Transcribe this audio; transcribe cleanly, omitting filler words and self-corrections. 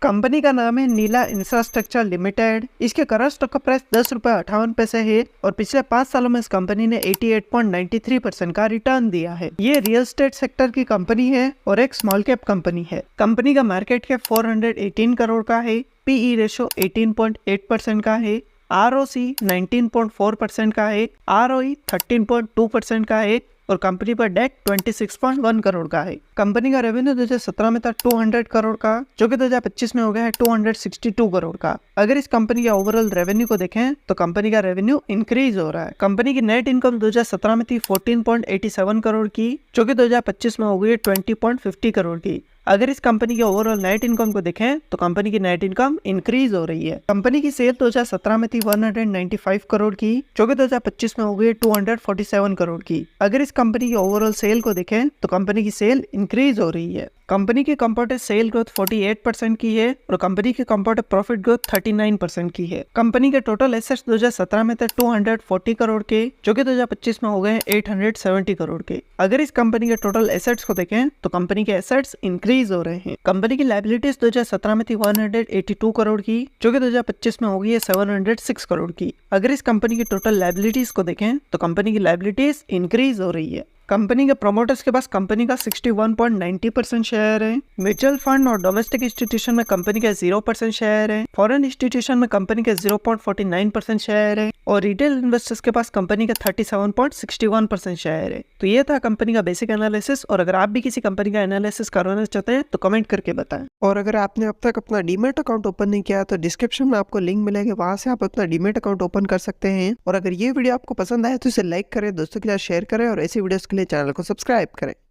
Company का नाम है नीला इंफ्रास्ट्रक्चर लिमिटेड। इसके करंट स्टॉक का प्राइस 10 रुपए 58 पैसे है और पिछले 5 सालों में इस कंपनी ने 88.93% का रिटर्न दिया है। ये रियल एस्टेट सेक्टर की कंपनी है और एक स्मॉल कैप कंपनी है। कंपनी का मार्केट कैप 418 करोड़ का है। पीई रेशो 18.8% का है। आरओसी 19.4% का है। आरओई 13.2% का है और कंपनी पर डेट 26.1 करोड़ का है। कंपनी का रेवेन्यू 2017 में था 200 करोड़ का, जो कि 2025 में हो गया है 262 करोड़ का। अगर इस कंपनी के ओवरऑल रेवेन्यू को देखें तो कंपनी का रेवेन्यू इंक्रीज हो रहा है। कंपनी की नेट इनकम 2017 में थी 14.87 करोड़ की, जो कि 2025 में हो गई है 20.50 करोड़ की। अगर इस कंपनी के ओवरऑल नेट इनकम को देखें तो कंपनी की नेट इनकम इंक्रीज हो रही है। कंपनी की सेल 2017 में थी 195 करोड़ की, जो कि 2025 में हो गई है 247 करोड़ की। अगर इस कंपनी की ओवरऑल सेल को देखें तो कंपनी की सेल इंक्रीज हो रही है। कंपनी की कंपाउंडेड सेल ग्रोथ 48% की है और कंपनी की कंपाउंडेड प्रॉफिट ग्रोथ 39% की है। कंपनी के टोटल एसेट्स 2017 में थे 240 करोड़ के, जो कि 2025 में हो गए 870 करोड़ के। अगर इस कंपनी के टोटल एसेट्स को देखें तो कंपनी के एसेट्स इंक्रीज हो रहे हैं। कंपनी की लायबिलिटीज 2017 में थी 182 करोड़ की, जो कि 2025 में हो गई है 706 करोड़ की। अगर इस कंपनी की टोटल लायबिलिटीज को देखें तो कंपनी की लायबिलिटीज इंक्रीज हो रही है। कंपनी के प्रोमोटर्स के पास कंपनी का 61.90% शेयर है। म्यूचुअल फंड और डोमेस्टिक इंस्टीट्यूशन में कंपनी का 0% शेयर है। फॉरेन इंस्टीट्यूशन में कंपनी के 0.49% शेयर है और रिटेल इन्वेस्टर्स के पास कंपनी का 37.61% शेयर है। तो ये था कंपनी का बेसिक एनालिसिस और अगर आप भी किसी कंपनी का एनालिसिस करवाना चाहते हैं तो कमेंट करके बताएं। और अगर आपने अब तक अपना डीमैट अकाउंट ओपन नहीं किया तो डिस्क्रिप्शन में आपको लिंक मिलेगा, वहां से आप अपना डीमैट अकाउंट ओपन कर सकते हैं। और अगर ये वीडियो आपको पसंद आए तो इसे लाइक करें, दोस्तों के साथ शेयर करें और ऐसी वीडियोस के लिए चैनल को सब्सक्राइब करें।